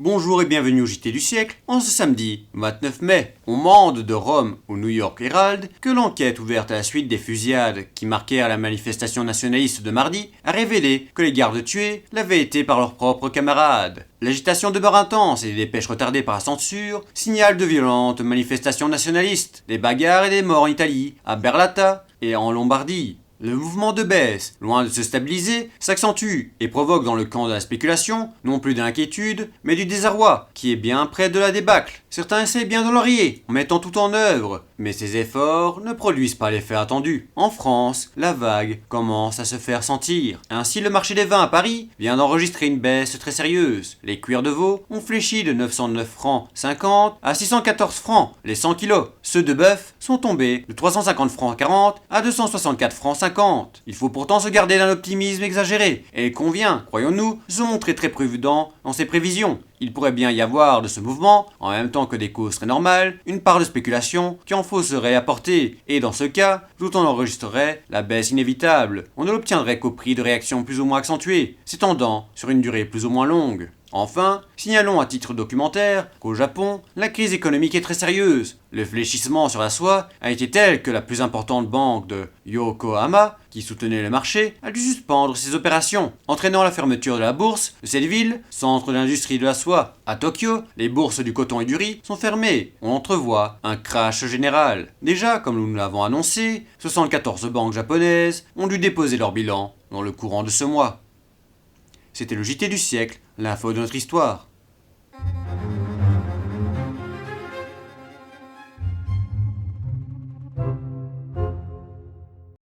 Bonjour et bienvenue au JT du siècle. En ce samedi 29 mai, on mande de Rome au New York Herald que l'enquête ouverte à la suite des fusillades qui marquèrent la manifestation nationaliste de mardi a révélé que les gardes tués l'avaient été par leurs propres camarades. L'agitation demeure intense et les dépêches retardées par la censure signalent de violentes manifestations nationalistes, des bagarres et des morts en Italie, à Berlata et en Lombardie. Le mouvement de baisse, loin de se stabiliser, s'accentue et provoque dans le camp de la spéculation non plus de l'inquiétude, mais du désarroi, qui est bien près de la débâcle. Certains essaient bien de l'enrayer, en mettant tout en œuvre, mais ces efforts ne produisent pas l'effet attendu. En France, la vague commence à se faire sentir. Ainsi, le marché des vins à Paris vient d'enregistrer une baisse très sérieuse. Les cuirs de veau ont fléchi de 909 francs 50 à 614 francs les 100 kilos. Ceux de bœuf sont tombés de 350 francs 40 à 264 francs 50. Il faut pourtant se garder d'un optimisme exagéré, et il convient, croyons-nous, de se montrer très prudent dans ses prévisions. Il pourrait bien y avoir de ce mouvement, en même temps que des causes très normales, une part de spéculation qui en fausserait apporter, et dans ce cas, tout on enregistrerait la baisse inévitable. On ne l'obtiendrait qu'au prix de réactions plus ou moins accentuées, s'étendant sur une durée plus ou moins longue. Enfin, signalons à titre documentaire qu'au Japon, la crise économique est très sérieuse. Le fléchissement sur la soie a été tel que la plus importante banque de Yokohama, qui soutenait le marché, a dû suspendre ses opérations, entraînant la fermeture de la bourse de cette ville, centre d'industrie de la soie. À Tokyo, les bourses du coton et du riz sont fermées. On entrevoit un crash général. Déjà, comme nous l'avons annoncé, 74 banques japonaises ont dû déposer leur bilan dans le courant de ce mois. C'était le JT du siècle, l'info de notre histoire.